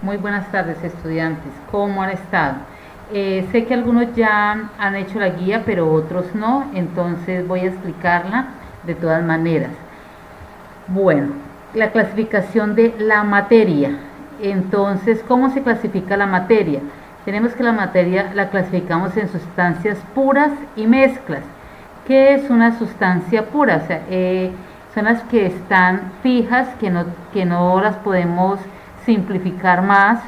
Muy buenas tardes, estudiantes. ¿Cómo han estado? Sé que algunos ya han hecho la guía, pero otros no, entonces voy a explicarla de todas maneras. Bueno, la clasificación de la materia. Entonces, ¿cómo se clasifica la materia? Tenemos que la materia la clasificamos en sustancias puras y mezclas. ¿Qué es una sustancia pura? O sea, son las que están fijas, que no las podemos simplificar más.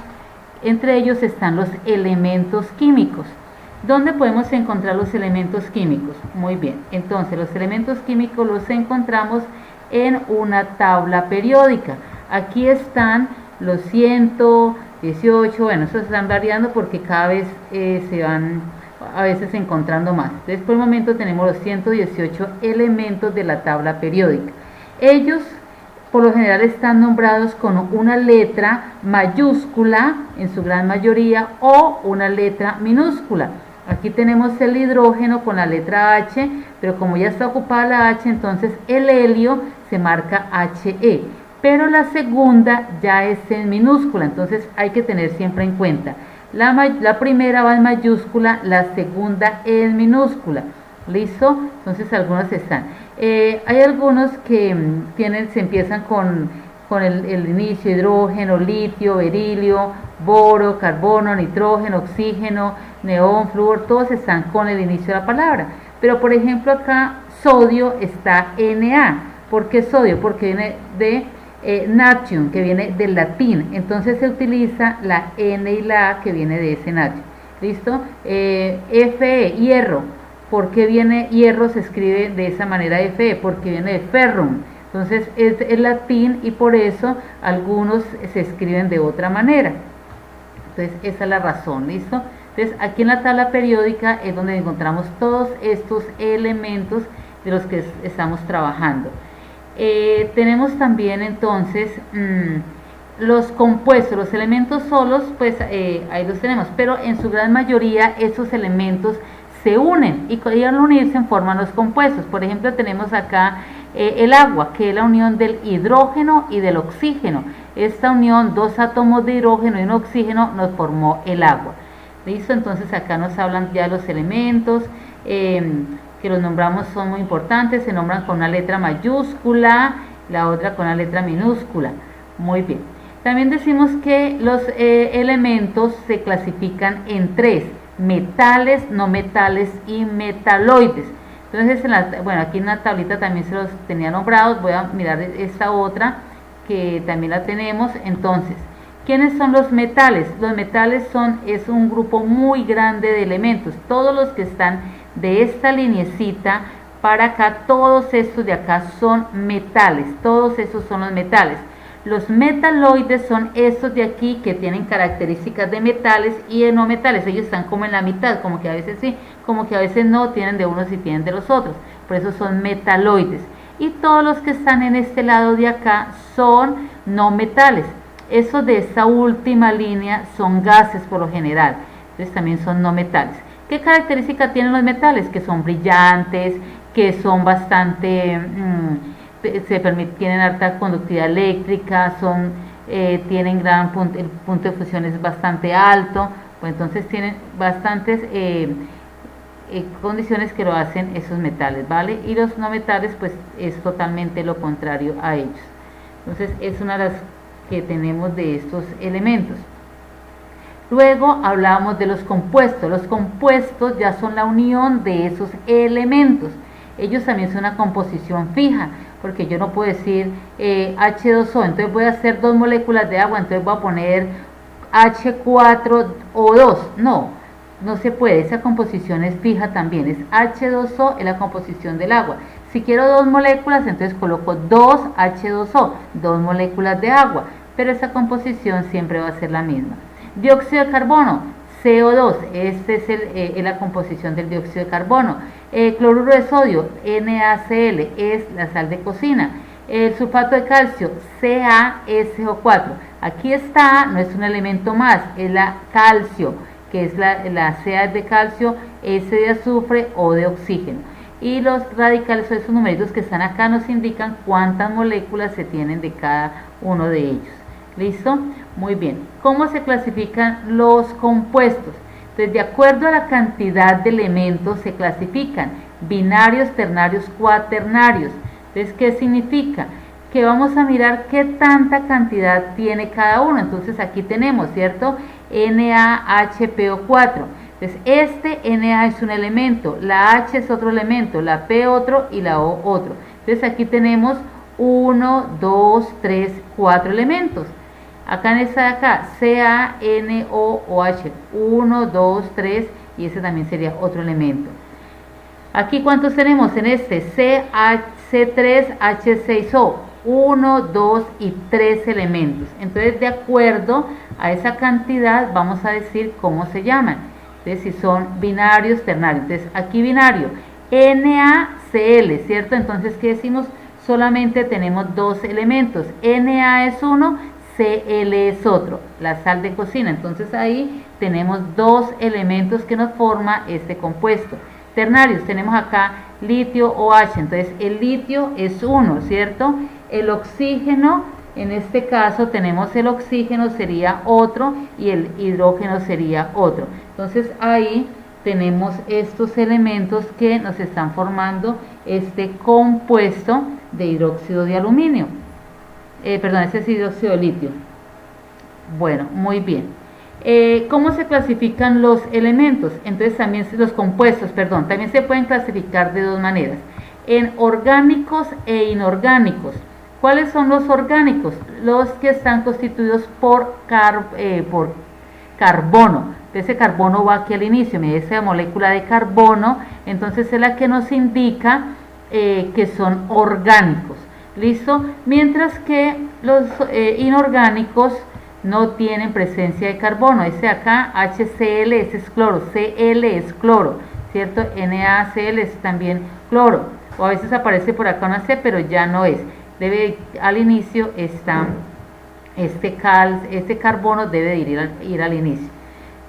Entre ellos están los elementos químicos. ¿Dónde podemos encontrar los elementos químicos? Muy bien, entonces los elementos químicos los encontramos en una tabla periódica. Aquí están los 118, bueno, estos están variando porque cada vez se van a veces encontrando más. Entonces por el momento tenemos los 118 elementos de la tabla periódica. Ellos por lo general están nombrados con una letra mayúscula en su gran mayoría o una letra minúscula. Aquí tenemos el hidrógeno con la letra H, pero como ya está ocupada la H, entonces el helio se marca HE, pero la segunda ya es en minúscula, entonces hay que tener siempre en cuenta. La primera va en mayúscula, la segunda en minúscula. ¿Listo? Entonces algunos están. Hay algunos que se empiezan con el inicio: hidrógeno, litio, berilio, boro, carbono, nitrógeno, oxígeno, neón, flúor, todos están con el inicio de la palabra. Pero por ejemplo acá sodio está Na. ¿Por qué sodio? Porque viene de natrium, que viene del latín. Entonces se utiliza la N y la A que viene de ese natrium. ¿Listo? Fe, hierro. ¿Por qué viene hierro? Se escribe de esa manera Fe, porque viene de ferrum. Entonces es el latín y por eso algunos se escriben de otra manera. Entonces esa es la razón, ¿listo? Entonces aquí en la tabla periódica es donde encontramos todos estos elementos de los que estamos trabajando. Tenemos también entonces los compuestos, los elementos solos, pues ahí los tenemos, pero en su gran mayoría esos elementos se unen y al unirse forman los compuestos. Por ejemplo, tenemos acá el agua, que es la unión del hidrógeno y del oxígeno. Esta unión, dos átomos de hidrógeno y un oxígeno, nos formó el agua. ¿Listo? Entonces acá nos hablan ya los elementos, que los nombramos, son muy importantes, se nombran con una letra mayúscula, la otra con una letra minúscula. Muy bien. También decimos que los elementos se clasifican en tres: metales, no metales y metaloides. Entonces, bueno, aquí en la tablita también se los tenía nombrados. Voy a mirar esta otra que también la tenemos. Entonces, ¿quiénes son los metales? Los metales es un grupo muy grande de elementos. Todos los que están de esta linecita para acá, todos estos de acá son metales. Todos esos son los metales. Los metaloides son estos de aquí que tienen características de metales y de no metales. Ellos están como en la mitad, como que a veces sí, como que a veces no, tienen de unos y tienen de los otros. Por eso son metaloides. Y todos los que están en este lado de acá son no metales. Esos de esta última línea son gases por lo general. Entonces también son no metales. ¿Qué características tienen los metales? Que son brillantes, que son bastante... tienen alta conductividad eléctrica, tienen el punto de fusión es bastante alto, pues entonces tienen bastantes condiciones que lo hacen esos metales, ¿vale? Y los no metales pues es totalmente lo contrario a ellos. Entonces es una de las que tenemos de estos elementos. Luego hablamos de los compuestos. Los compuestos ya son la unión de esos elementos. Ellos también son una composición fija, porque yo no puedo decir H2O, entonces voy a hacer dos moléculas de agua, entonces voy a poner H4O2. No se puede, esa composición es fija también, es H2O, es la composición del agua. Si quiero dos moléculas, entonces coloco 2H2O, dos moléculas de agua, pero esa composición siempre va a ser la misma. Dióxido de carbono, CO2, este es la composición del dióxido de carbono. Cloruro de sodio, NaCl, es la sal de cocina. El sulfato de calcio, CaSO4. Aquí está, no es un elemento más, es la calcio, que es la Ca de calcio, S de azufre, O de oxígeno. Y los radicales, esos numeritos que están acá, nos indican cuántas moléculas se tienen de cada uno de ellos. ¿Listo? Muy bien. ¿Cómo se clasifican los compuestos? Entonces, de acuerdo a la cantidad de elementos se clasifican binarios, ternarios, cuaternarios. Entonces, ¿qué significa? Que vamos a mirar qué tanta cantidad tiene cada uno. Entonces, aquí tenemos, ¿cierto? NaHPO4. Entonces, este Na es un elemento, la H es otro elemento, la P otro y la O otro. Entonces, aquí tenemos 1, 2, 3, 4 elementos. Acá en esta de acá, CaNOOH, 1, 2, 3, y ese también sería otro elemento. Aquí, ¿cuántos tenemos en este? C3H6O, 1, 2 y 3 elementos. Entonces, de acuerdo a esa cantidad, vamos a decir cómo se llaman. Entonces, si son binarios, ternarios. Entonces, aquí binario, NaCl, ¿cierto? Entonces, ¿qué decimos? Solamente tenemos dos elementos. Na es uno, Cl es otro, la sal de cocina. Entonces ahí tenemos dos elementos que nos forma este compuesto. Ternarios, tenemos acá litio OH, entonces el litio es uno, ¿cierto? El oxígeno, en este caso tenemos el oxígeno sería otro y el hidrógeno sería otro. Entonces ahí tenemos estos elementos que nos están formando este compuesto de hidróxido de aluminio. Ese es hidróxido de litio. Bueno, muy bien. ¿Cómo se clasifican los elementos? Entonces también los compuestos, también se pueden clasificar de dos maneras, en orgánicos e inorgánicos. ¿Cuáles son los orgánicos? Los que están constituidos por carbono. Ese carbono va aquí al inicio, mira, esa molécula de carbono, entonces es la que nos indica que son orgánicos. ¿Listo? Mientras que los inorgánicos no tienen presencia de carbono. Ese acá, HCl, ese es cloro, Cl es cloro, ¿cierto? NaCl es también cloro. O a veces aparece por acá una C, pero ya no es. Al inicio está este carbono debe ir al inicio.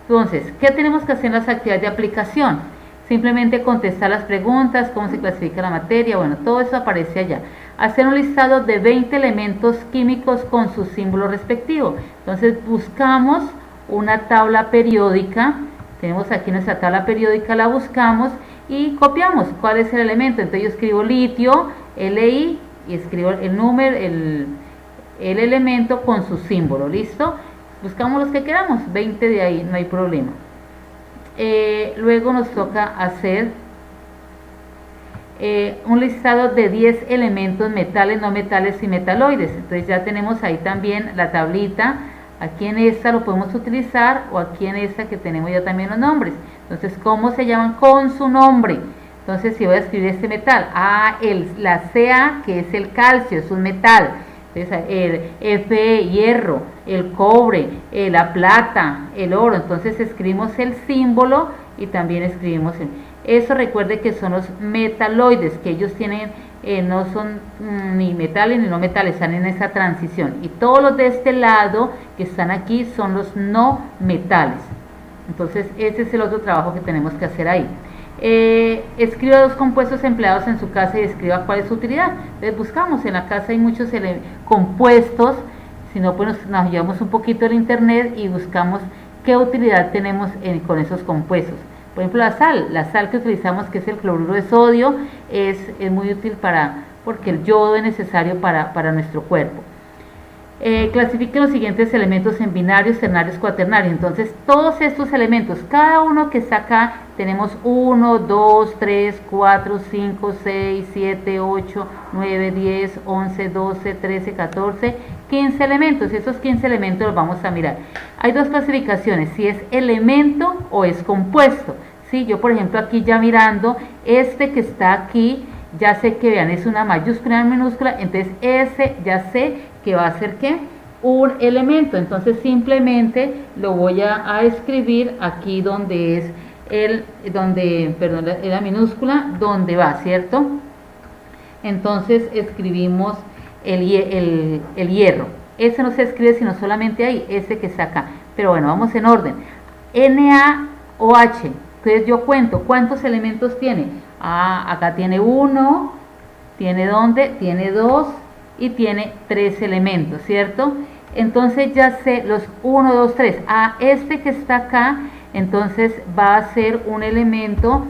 Entonces, ¿qué tenemos que hacer en las actividades de aplicación? Simplemente contestar las preguntas, cómo se clasifica la materia, bueno, todo eso aparece allá. Hacer un listado de 20 elementos químicos con su símbolo respectivo. Entonces buscamos una tabla periódica, tenemos aquí nuestra tabla periódica, la buscamos y copiamos cuál es el elemento. Entonces yo escribo litio, Li, y escribo el número, el elemento con su símbolo, ¿listo? Buscamos los que queramos, 20 de ahí, no hay problema. Luego nos toca hacer un listado de 10 elementos metales, no metales y metaloides. Entonces ya tenemos ahí también la tablita. Aquí en esta lo podemos utilizar, o aquí en esta que tenemos ya también los nombres. Entonces, ¿cómo se llaman? Con su nombre. Entonces, si voy a escribir este metal, la Ca, que es el calcio, es un metal. Entonces, el Fe, hierro, el cobre, la plata, el oro. Entonces escribimos el símbolo y también escribimos eso. Recuerde que son los metaloides, que ellos tienen, no son ni metales ni no metales, están en esa transición. Y todos los de este lado que están aquí son los no metales. Entonces ese es el otro trabajo que tenemos que hacer ahí. Escriba dos compuestos empleados en su casa y escriba cuál es su utilidad. Entonces buscamos, en la casa hay muchos compuestos, si no pues nos llevamos un poquito el internet y buscamos qué utilidad tenemos con esos compuestos. Por ejemplo, la sal que utilizamos, que es el cloruro de sodio, es muy útil porque el yodo es necesario para nuestro cuerpo. Clasifiquen los siguientes elementos en binarios, ternarios, cuaternarios. Entonces, todos estos elementos, cada uno que está acá, tenemos 1, 2, 3, 4, 5, 6, 7, 8, 9, 10, 11, 12, 13, 14, 15 elementos. Esos 15 elementos los vamos a mirar. Hay dos clasificaciones, si es elemento o es compuesto. ¿Sí? Yo, por ejemplo, aquí ya mirando, este que está aquí, ya sé que, vean, es una mayúscula y una minúscula, entonces ese ya sé que va a ser ¿qué? Un elemento. Entonces simplemente lo voy a escribir aquí donde es la minúscula, donde va, ¿cierto? Pues escribimos el hierro. Ese no se escribe sino solamente ahí, ese que está acá. Pero bueno, vamos en orden. NaOH. Entonces yo cuento, ¿cuántos elementos tiene? Acá tiene 1, tiene ¿dónde? Tiene 2 y tiene 3 elementos, ¿cierto? entonces ya sé los 1, 2, 3. Este que está acá, entonces va a ser un elemento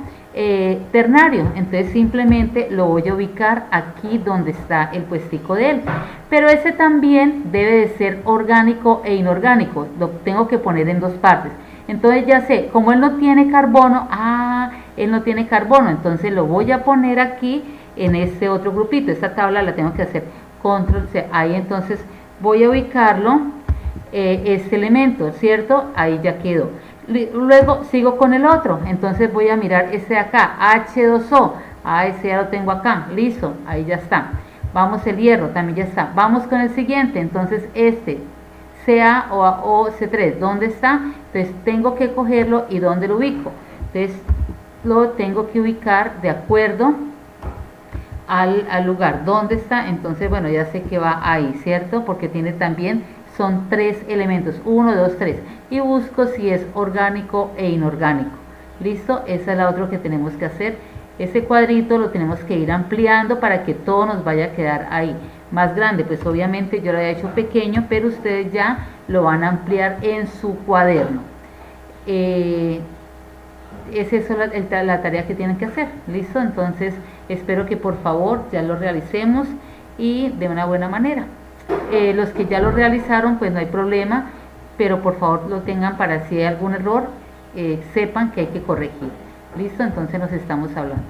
ternario, entonces simplemente lo voy a ubicar aquí donde está el puestico de él, pero ese también debe de ser orgánico e inorgánico, lo tengo que poner en dos partes. Entonces ya sé, como él no tiene carbono, él no tiene carbono, entonces lo voy a poner aquí en este otro grupito. Esta tabla la tengo que hacer control C, ahí entonces voy a ubicarlo, este elemento, ¿cierto? Ahí ya quedó. Luego sigo con el otro, entonces voy a mirar este de acá, H2O, ese ya lo tengo acá, listo, ahí ya está. Vamos el hierro, también ya está. Vamos con el siguiente, entonces este, CaOO C3, ¿dónde está? Entonces tengo que cogerlo y ¿dónde lo ubico? Entonces lo tengo que ubicar de acuerdo al lugar, ¿dónde está? Entonces bueno, ya sé que va ahí, ¿cierto? Porque tiene también, son 3 elementos, 1, 2, 3, y busco si es orgánico e inorgánico. ¿Listo? Esa es la otra que tenemos que hacer. Ese cuadrito lo tenemos que ir ampliando para que todo nos vaya a quedar ahí. Más grande, pues obviamente yo lo había hecho pequeño, pero ustedes ya lo van a ampliar en su cuaderno. Es eso la tarea que tienen que hacer. ¿Listo? Entonces espero que por favor ya lo realicemos y de una buena manera. Los que ya lo realizaron, pues no hay problema, pero por favor lo tengan para si hay algún error, sepan que hay que corregir. Listo, entonces nos estamos hablando.